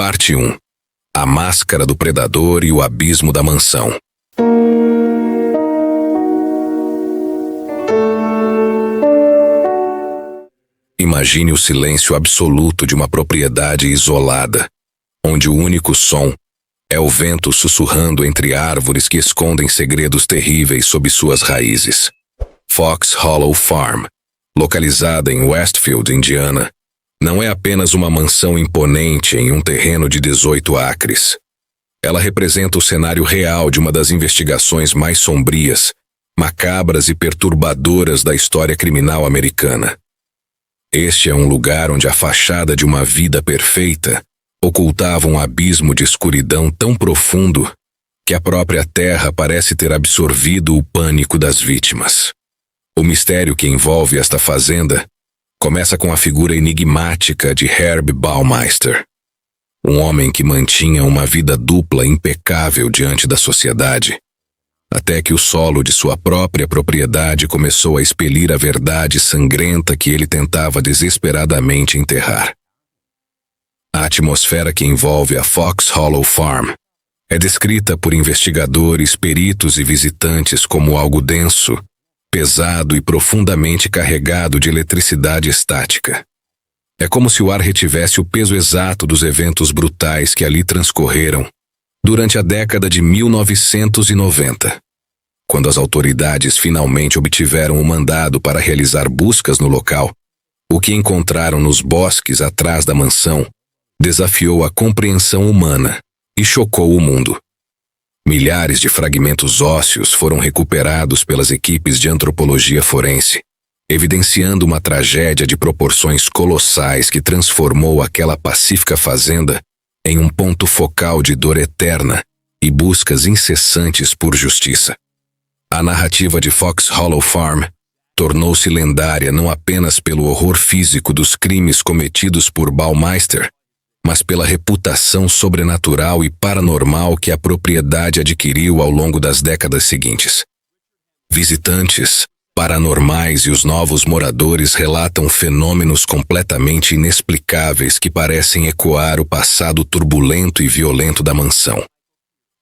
Parte 1. A Máscara do Predador e o Abismo da Mansão. Imagine o silêncio absoluto de uma propriedade isolada, onde o único som é o vento sussurrando entre árvores que escondem segredos terríveis sob suas raízes. Fox Hollow Farm, localizada em Westfield, Indiana, não é apenas uma mansão imponente em um terreno de 18 acres. Ela representa o cenário real de uma das investigações mais sombrias, macabras e perturbadoras da história criminal americana. Este é um lugar onde a fachada de uma vida perfeita ocultava um abismo de escuridão tão profundo que a própria terra parece ter absorvido o pânico das vítimas. O mistério que envolve esta fazenda começa com a figura enigmática de Herb Baumeister, um homem que mantinha uma vida dupla impecável diante da sociedade, até que o solo de sua própria propriedade começou a expelir a verdade sangrenta que ele tentava desesperadamente enterrar. A atmosfera que envolve a Fox Hollow Farm é descrita por investigadores, peritos e visitantes como algo denso, pesado e profundamente carregado de eletricidade estática. É como se o ar retivesse o peso exato dos eventos brutais que ali transcorreram durante a década de 1990. Quando as autoridades finalmente obtiveram o mandado para realizar buscas no local, o que encontraram nos bosques atrás da mansão desafiou a compreensão humana e chocou o mundo. Milhares de fragmentos ósseos foram recuperados pelas equipes de antropologia forense, evidenciando uma tragédia de proporções colossais que transformou aquela pacífica fazenda em um ponto focal de dor eterna e buscas incessantes por justiça. A narrativa de Fox Hollow Farm tornou-se lendária não apenas pelo horror físico dos crimes cometidos por Baumeister, mas pela reputação sobrenatural e paranormal que a propriedade adquiriu ao longo das décadas seguintes. Visitantes, paranormais e os novos moradores relatam fenômenos completamente inexplicáveis que parecem ecoar o passado turbulento e violento da mansão.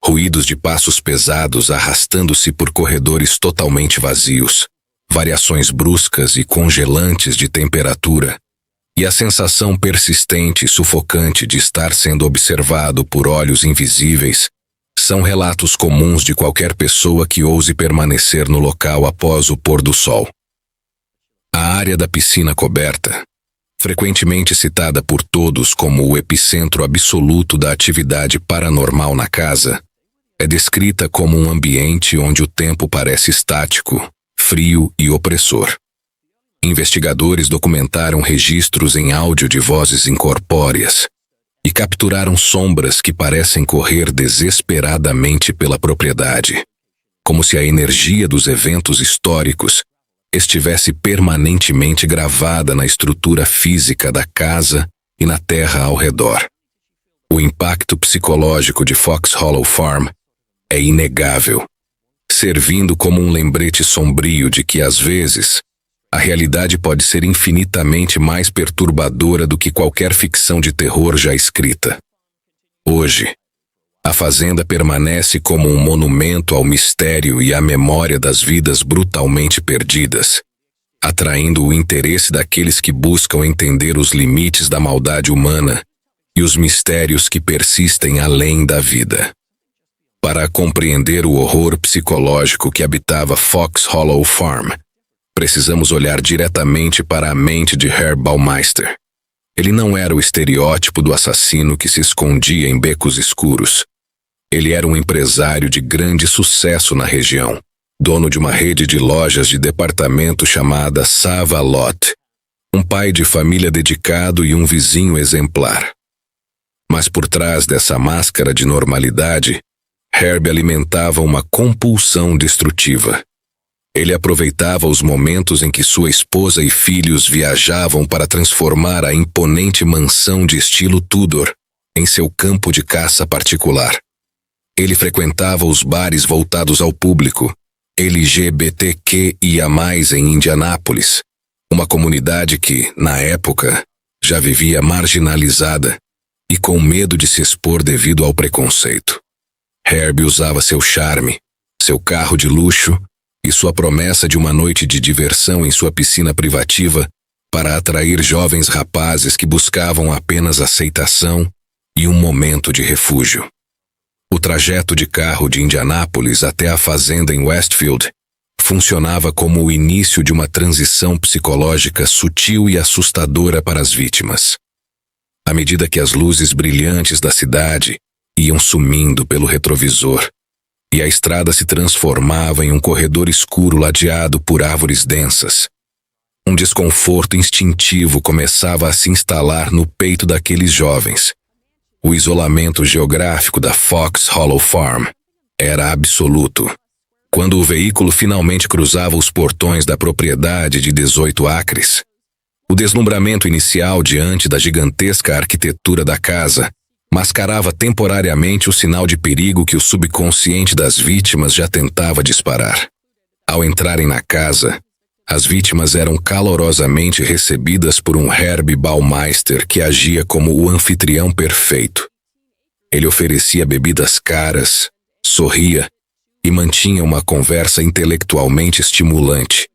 Ruídos de passos pesados arrastando-se por corredores totalmente vazios, variações bruscas e congelantes de temperatura, e a sensação persistente e sufocante de estar sendo observado por olhos invisíveis são relatos comuns de qualquer pessoa que ouse permanecer no local após o pôr do sol. A área da piscina coberta, frequentemente citada por todos como o epicentro absoluto da atividade paranormal na casa, é descrita como um ambiente onde o tempo parece estático, frio e opressor. Investigadores documentaram registros em áudio de vozes incorpóreas e capturaram sombras que parecem correr desesperadamente pela propriedade, como se a energia dos eventos históricos estivesse permanentemente gravada na estrutura física da casa e na terra ao redor. O impacto psicológico de Fox Hollow Farm é inegável, servindo como um lembrete sombrio de que, às vezes, a realidade pode ser infinitamente mais perturbadora do que qualquer ficção de terror já escrita. Hoje, a fazenda permanece como um monumento ao mistério e à memória das vidas brutalmente perdidas, atraindo o interesse daqueles que buscam entender os limites da maldade humana e os mistérios que persistem além da vida. Para compreender o horror psicológico que habitava Fox Hollow Farm, precisamos olhar diretamente para a mente de Herb Baumeister. Ele não era o estereótipo do assassino que se escondia em becos escuros. Ele era um empresário de grande sucesso na região, dono de uma rede de lojas de departamento chamada Save-A-Lot, um pai de família dedicado e um vizinho exemplar. Mas por trás dessa máscara de normalidade, Herb alimentava uma compulsão destrutiva. Ele aproveitava os momentos em que sua esposa e filhos viajavam para transformar a imponente mansão de estilo Tudor em seu campo de caça particular. Ele frequentava os bares voltados ao público, LGBTQIA+, em Indianápolis, uma comunidade que, na época, já vivia marginalizada e com medo de se expor devido ao preconceito. Herb usava seu charme, seu carro de luxo e sua promessa de uma noite de diversão em sua piscina privativa para atrair jovens rapazes que buscavam apenas aceitação e um momento de refúgio. O trajeto de carro de Indianápolis até a fazenda em Westfield funcionava como o início de uma transição psicológica sutil e assustadora para as vítimas. À medida que as luzes brilhantes da cidade iam sumindo pelo retrovisor e a estrada se transformava em um corredor escuro ladeado por árvores densas, um desconforto instintivo começava a se instalar no peito daqueles jovens. O isolamento geográfico da Fox Hollow Farm era absoluto. Quando o veículo finalmente cruzava os portões da propriedade de 18 acres, o deslumbramento inicial diante da gigantesca arquitetura da casa mascarava temporariamente o sinal de perigo que o subconsciente das vítimas já tentava disparar. Ao entrarem na casa, as vítimas eram calorosamente recebidas por um Herb Baumeister que agia como o anfitrião perfeito. Ele oferecia bebidas caras, sorria e mantinha uma conversa intelectualmente estimulante,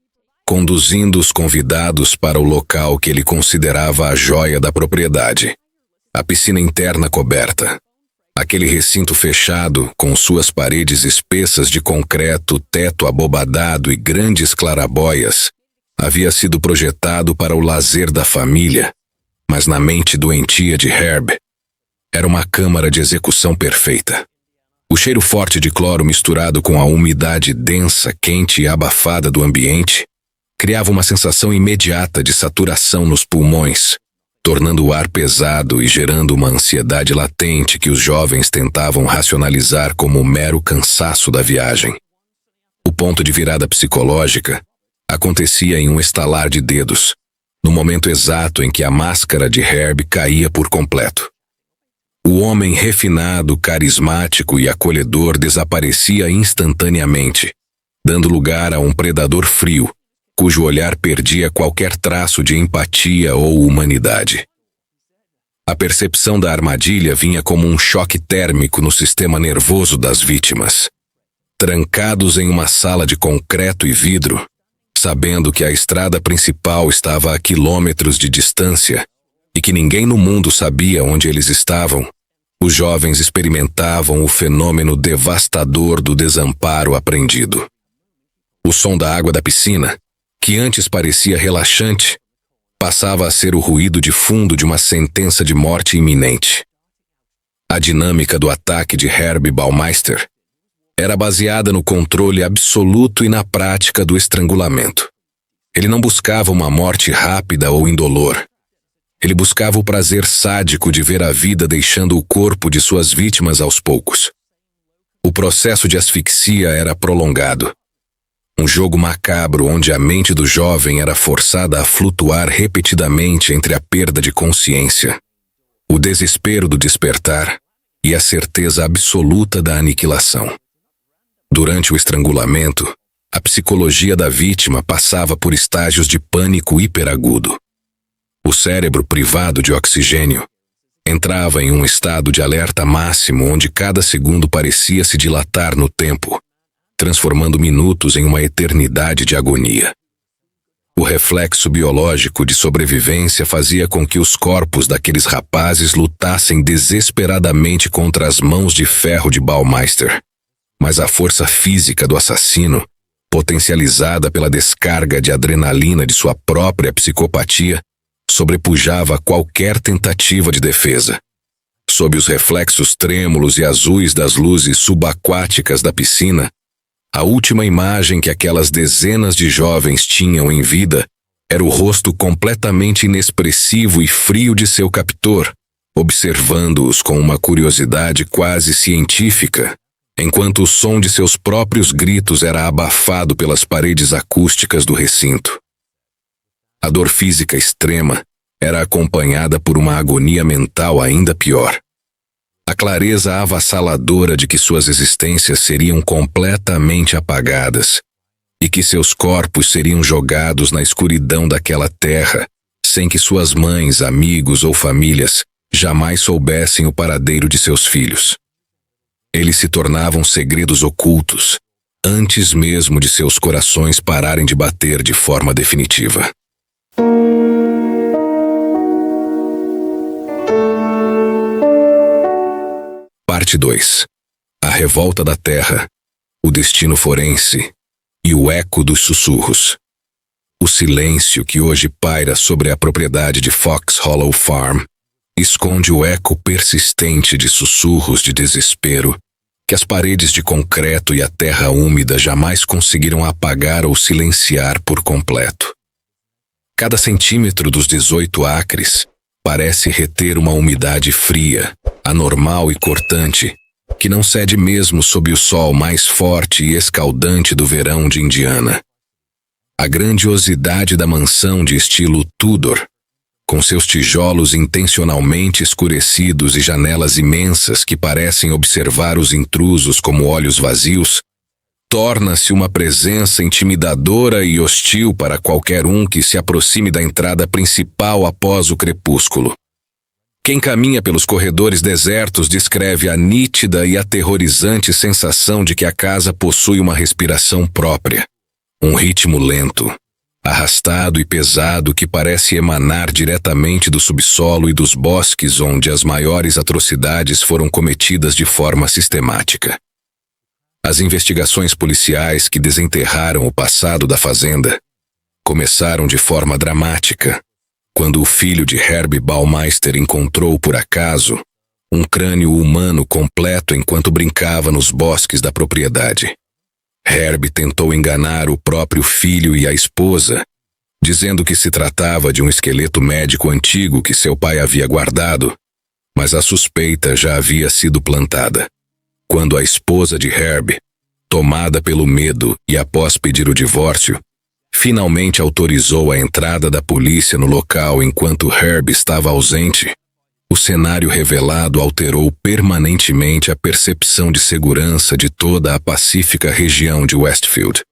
conduzindo os convidados para o local que ele considerava a joia da propriedade, a piscina interna coberta. Aquele recinto fechado, com suas paredes espessas de concreto, teto abobadado e grandes clarabóias, havia sido projetado para o lazer da família, mas na mente doentia de Herb, era uma câmara de execução perfeita. O cheiro forte de cloro misturado com a umidade densa, quente e abafada do ambiente criava uma sensação imediata de saturação nos pulmões, tornando o ar pesado e gerando uma ansiedade latente que os jovens tentavam racionalizar como o mero cansaço da viagem. O ponto de virada psicológica acontecia em um estalar de dedos, no momento exato em que a máscara de Herb caía por completo. O homem refinado, carismático e acolhedor desaparecia instantaneamente, dando lugar a um predador frio, cujo olhar perdia qualquer traço de empatia ou humanidade. A percepção da armadilha vinha como um choque térmico no sistema nervoso das vítimas. Trancados em uma sala de concreto e vidro, sabendo que a estrada principal estava a quilômetros de distância e que ninguém no mundo sabia onde eles estavam, os jovens experimentavam o fenômeno devastador do desamparo aprendido. O som da água da piscina, que antes parecia relaxante, passava a ser o ruído de fundo de uma sentença de morte iminente. A dinâmica do ataque de Herb Baumeister era baseada no controle absoluto e na prática do estrangulamento. Ele não buscava uma morte rápida ou indolor. Ele buscava o prazer sádico de ver a vida deixando o corpo de suas vítimas aos poucos. O processo de asfixia era prolongado. Um jogo macabro onde a mente do jovem era forçada a flutuar repetidamente entre a perda de consciência, o desespero do despertar e a certeza absoluta da aniquilação. Durante o estrangulamento, a psicologia da vítima passava por estágios de pânico hiperagudo. O cérebro, privado de oxigênio, entrava em um estado de alerta máximo onde cada segundo parecia se dilatar no tempo, transformando minutos em uma eternidade de agonia. O reflexo biológico de sobrevivência fazia com que os corpos daqueles rapazes lutassem desesperadamente contra as mãos de ferro de Baumeister, mas a força física do assassino, potencializada pela descarga de adrenalina de sua própria psicopatia, sobrepujava qualquer tentativa de defesa. Sob os reflexos trêmulos e azuis das luzes subaquáticas da piscina, a última imagem que aquelas dezenas de jovens tinham em vida era o rosto completamente inexpressivo e frio de seu captor, observando-os com uma curiosidade quase científica, enquanto o som de seus próprios gritos era abafado pelas paredes acústicas do recinto. A dor física extrema era acompanhada por uma agonia mental ainda pior. A clareza avassaladora de que suas existências seriam completamente apagadas e que seus corpos seriam jogados na escuridão daquela terra, sem que suas mães, amigos ou famílias jamais soubessem o paradeiro de seus filhos. Eles se tornavam segredos ocultos, antes mesmo de seus corações pararem de bater de forma definitiva. Parte 2. A revolta da terra, o destino forense e o eco dos sussurros. O silêncio que hoje paira sobre a propriedade de Fox Hollow Farm esconde o eco persistente de sussurros de desespero que as paredes de concreto e a terra úmida jamais conseguiram apagar ou silenciar por completo. Cada centímetro dos 18 acres parece reter uma umidade fria, anormal e cortante, que não cede mesmo sob o sol mais forte e escaldante do verão de Indiana. A grandiosidade da mansão de estilo Tudor, com seus tijolos intencionalmente escurecidos e janelas imensas que parecem observar os intrusos como olhos vazios, torna-se uma presença intimidadora e hostil para qualquer um que se aproxime da entrada principal após o crepúsculo. Quem caminha pelos corredores desertos descreve a nítida e aterrorizante sensação de que a casa possui uma respiração própria, um ritmo lento, arrastado e pesado que parece emanar diretamente do subsolo e dos bosques onde as maiores atrocidades foram cometidas de forma sistemática. As investigações policiais que desenterraram o passado da fazenda começaram de forma dramática, quando o filho de Herbie Baumeister encontrou, por acaso, um crânio humano completo enquanto brincava nos bosques da propriedade. Herbie tentou enganar o próprio filho e a esposa, dizendo que se tratava de um esqueleto médico antigo que seu pai havia guardado, mas a suspeita já havia sido plantada. Quando a esposa de Herbie, tomada pelo medo e após pedir o divórcio, finalmente autorizou a entrada da polícia no local enquanto Herbie estava ausente, o cenário revelado alterou permanentemente a percepção de segurança de toda a pacífica região de Westfield.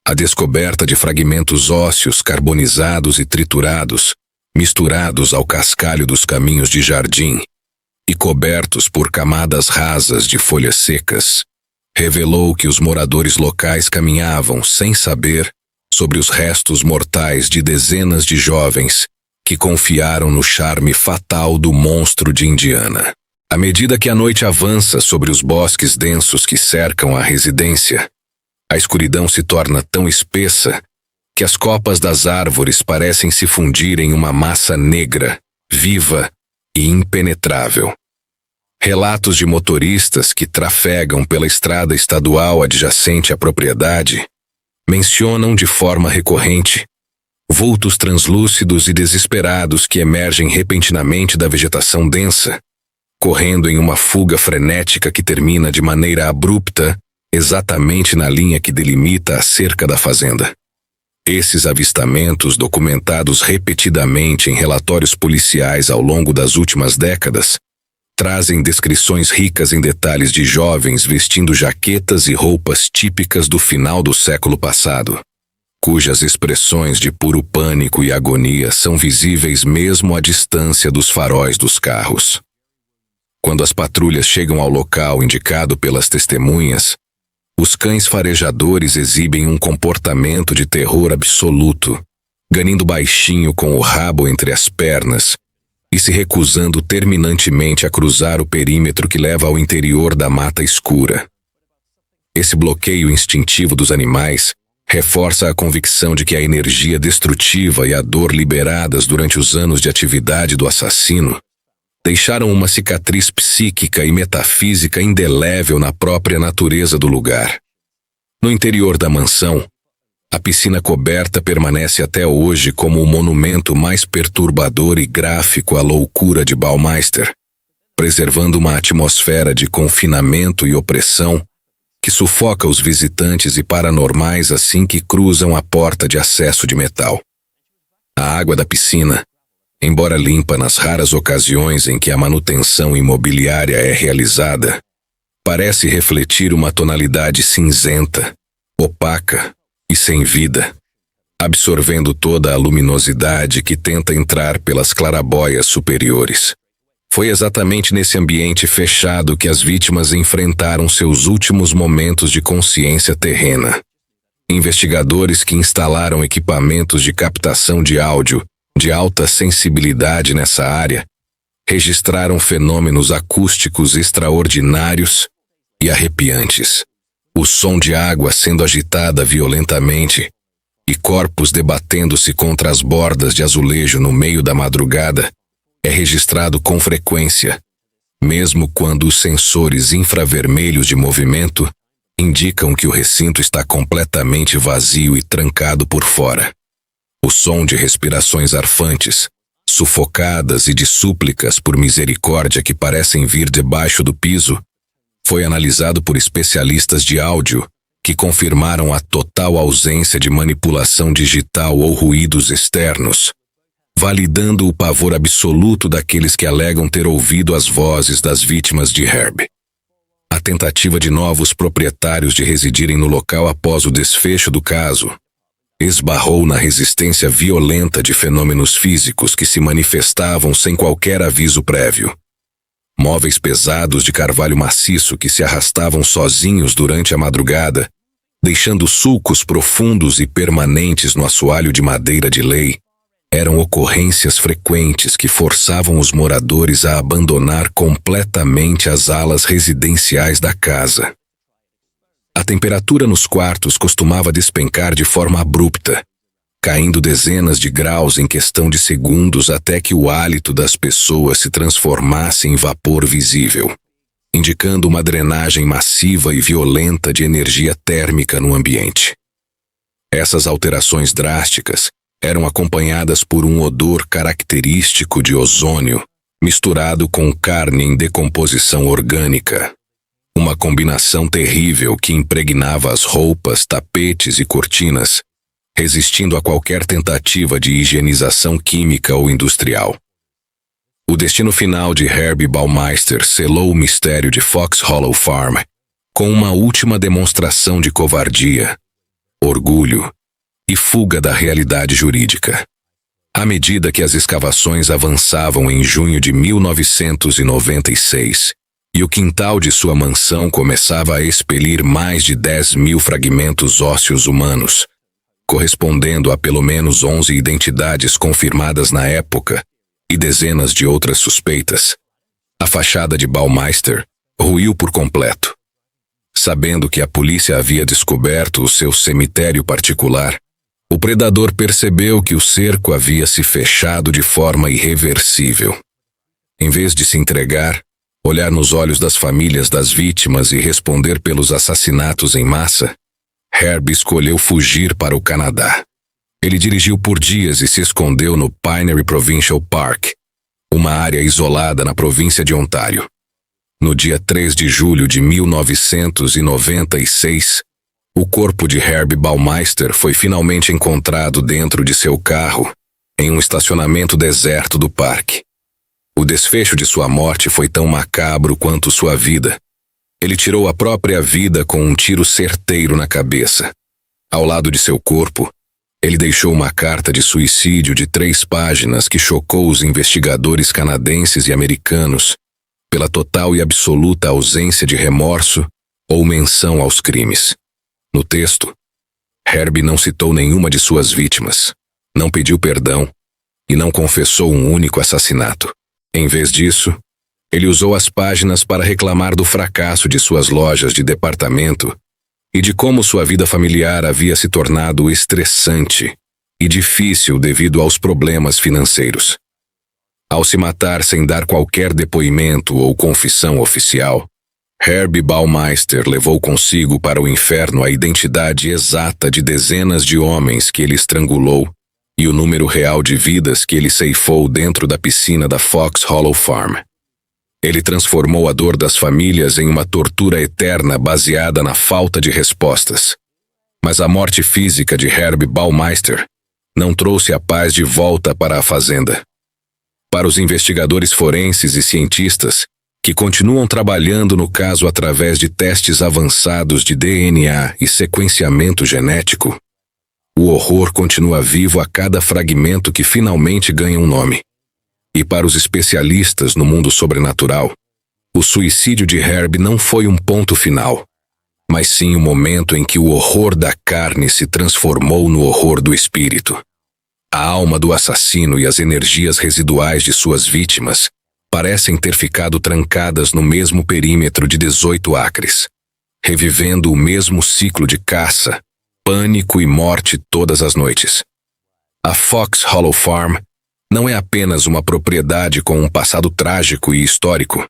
A descoberta de fragmentos ósseos carbonizados e triturados, misturados ao cascalho dos caminhos de jardim e cobertos por camadas rasas de folhas secas, revelou que os moradores locais caminhavam, sem saber, sobre os restos mortais de dezenas de jovens que confiaram no charme fatal do monstro de Indiana. À medida que a noite avança sobre os bosques densos que cercam a residência, a escuridão se torna tão espessa que as copas das árvores parecem se fundir em uma massa negra, viva e impenetrável. Relatos de motoristas que trafegam pela estrada estadual adjacente à propriedade mencionam de forma recorrente vultos translúcidos e desesperados que emergem repentinamente da vegetação densa, correndo em uma fuga frenética que termina de maneira abrupta exatamente na linha que delimita a cerca da fazenda. Esses avistamentos, documentados repetidamente em relatórios policiais ao longo das últimas décadas, trazem descrições ricas em detalhes de jovens vestindo jaquetas e roupas típicas do final do século passado, cujas expressões de puro pânico e agonia são visíveis mesmo à distância dos faróis dos carros. Quando as patrulhas chegam ao local indicado pelas testemunhas, os cães farejadores exibem um comportamento de terror absoluto, ganindo baixinho com o rabo entre as pernas e se recusando terminantemente a cruzar o perímetro que leva ao interior da mata escura. Esse bloqueio instintivo dos animais reforça a convicção de que a energia destrutiva e a dor liberadas durante os anos de atividade do assassino deixaram uma cicatriz psíquica e metafísica indelével na própria natureza do lugar. No interior da mansão, a piscina coberta permanece até hoje como o monumento mais perturbador e gráfico à loucura de Baumeister, preservando uma atmosfera de confinamento e opressão que sufoca os visitantes e paranormais assim que cruzam a porta de acesso de metal. A água da piscina, embora limpa nas raras ocasiões em que a manutenção imobiliária é realizada, parece refletir uma tonalidade cinzenta, opaca e sem vida, absorvendo toda a luminosidade que tenta entrar pelas clarabóias superiores. Foi exatamente nesse ambiente fechado que as vítimas enfrentaram seus últimos momentos de consciência terrena. Investigadores que instalaram equipamentos de captação de áudio de alta sensibilidade nessa área registraram fenômenos acústicos extraordinários e arrepiantes. O som de água sendo agitada violentamente e corpos debatendo-se contra as bordas de azulejo no meio da madrugada é registrado com frequência, mesmo quando os sensores infravermelhos de movimento indicam que o recinto está completamente vazio e trancado por fora. O som de respirações arfantes, sufocadas e de súplicas por misericórdia que parecem vir debaixo do piso, foi analisado por especialistas de áudio que confirmaram a total ausência de manipulação digital ou ruídos externos, validando o pavor absoluto daqueles que alegam ter ouvido as vozes das vítimas de Herb. A tentativa de novos proprietários de residirem no local após o desfecho do caso esbarrou na resistência violenta de fenômenos físicos que se manifestavam sem qualquer aviso prévio. Móveis pesados de carvalho maciço que se arrastavam sozinhos durante a madrugada, deixando sulcos profundos e permanentes no assoalho de madeira de lei, eram ocorrências frequentes que forçavam os moradores a abandonar completamente as alas residenciais da casa. A temperatura nos quartos costumava despencar de forma abrupta, caindo dezenas de graus em questão de segundos até que o hálito das pessoas se transformasse em vapor visível, indicando uma drenagem massiva e violenta de energia térmica no ambiente. Essas alterações drásticas eram acompanhadas por um odor característico de ozônio, misturado com carne em decomposição orgânica. Uma combinação terrível que impregnava as roupas, tapetes e cortinas, resistindo a qualquer tentativa de higienização química ou industrial. O destino final de Herb Baumeister selou o mistério de Fox Hollow Farm com uma última demonstração de covardia, orgulho e fuga da realidade jurídica. À medida que as escavações avançavam em junho de 1996, e o quintal de sua mansão começava a expelir mais de 10.000 fragmentos ósseos humanos, correspondendo a pelo menos 11 identidades confirmadas na época e dezenas de outras suspeitas, a fachada de Baumeister ruiu por completo. Sabendo que a polícia havia descoberto o seu cemitério particular, o predador percebeu que o cerco havia se fechado de forma irreversível. Em vez de se entregar, olhar nos olhos das famílias das vítimas e responder pelos assassinatos em massa, Herb escolheu fugir para o Canadá. Ele dirigiu por dias e se escondeu no Pinery Provincial Park, uma área isolada na província de Ontário. No dia 3 de julho de 1996, o corpo de Herb Baumeister foi finalmente encontrado dentro de seu carro, em um estacionamento deserto do parque. O desfecho de sua morte foi tão macabro quanto sua vida. Ele tirou a própria vida com um tiro certeiro na cabeça. Ao lado de seu corpo, ele deixou uma carta de suicídio de 3 páginas que chocou os investigadores canadenses e americanos pela total e absoluta ausência de remorso ou menção aos crimes. No texto, Herb não citou nenhuma de suas vítimas, não pediu perdão e não confessou um único assassinato. Em vez disso, ele usou as páginas para reclamar do fracasso de suas lojas de departamento e de como sua vida familiar havia se tornado estressante e difícil devido aos problemas financeiros. Ao se matar sem dar qualquer depoimento ou confissão oficial, Herb Baumeister levou consigo para o inferno a identidade exata de dezenas de homens que ele estrangulou e o número real de vidas que ele ceifou dentro da piscina da Fox Hollow Farm. Ele transformou a dor das famílias em uma tortura eterna baseada na falta de respostas. Mas a morte física de Herb Baumeister não trouxe a paz de volta para a fazenda. Para os investigadores forenses e cientistas, que continuam trabalhando no caso através de testes avançados de DNA e sequenciamento genético, o horror continua vivo a cada fragmento que finalmente ganha um nome. E para os especialistas no mundo sobrenatural, o suicídio de Herb não foi um ponto final, mas sim o momento em que o horror da carne se transformou no horror do espírito. A alma do assassino e as energias residuais de suas vítimas parecem ter ficado trancadas no mesmo perímetro de 18 acres, revivendo o mesmo ciclo de caça, pânico e morte todas as noites. A Fox Hollow Farm não é apenas uma propriedade com um passado trágico e histórico.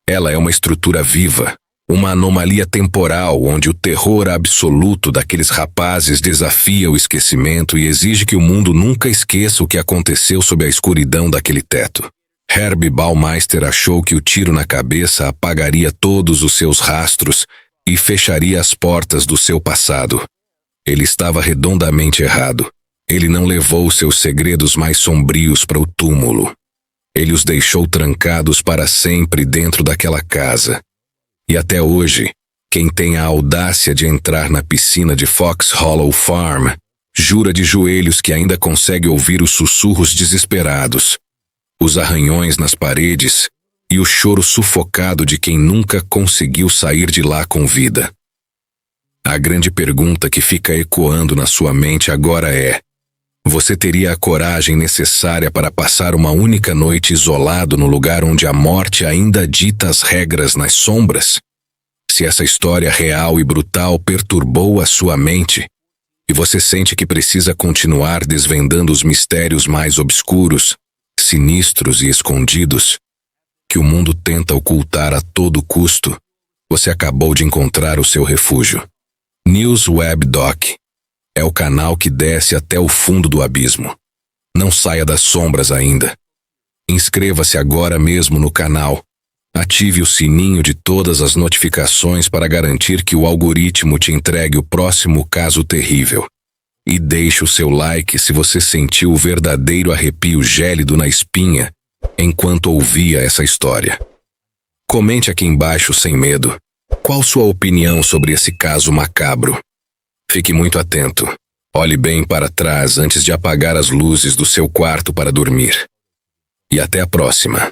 Ela é uma estrutura viva, uma anomalia temporal onde o terror absoluto daqueles rapazes desafia o esquecimento e exige que o mundo nunca esqueça o que aconteceu sob a escuridão daquele teto. Herb Baumeister achou que o tiro na cabeça apagaria todos os seus rastros e fecharia as portas do seu passado. Ele estava redondamente errado. Ele não levou seus segredos mais sombrios para o túmulo. Ele os deixou trancados para sempre dentro daquela casa. E até hoje, quem tem a audácia de entrar na piscina de Fox Hollow Farm jura de joelhos que ainda consegue ouvir os sussurros desesperados, os arranhões nas paredes e o choro sufocado de quem nunca conseguiu sair de lá com vida. A grande pergunta que fica ecoando na sua mente agora é: você teria a coragem necessária para passar uma única noite isolado no lugar onde a morte ainda dita as regras nas sombras? Se essa história real e brutal perturbou a sua mente, e você sente que precisa continuar desvendando os mistérios mais obscuros, sinistros e escondidos, que o mundo tenta ocultar a todo custo, você acabou de encontrar o seu refúgio. News Web Doc é o canal que desce até o fundo do abismo. Não saia das sombras ainda. Inscreva-se agora mesmo no canal. Ative o sininho de todas as notificações para garantir que o algoritmo te entregue o próximo caso terrível. E deixe o seu like se você sentiu o verdadeiro arrepio gélido na espinha enquanto ouvia essa história. Comente aqui embaixo sem medo. Qual sua opinião sobre esse caso macabro? Fique muito atento. Olhe bem para trás antes de apagar as luzes do seu quarto para dormir. E até a próxima.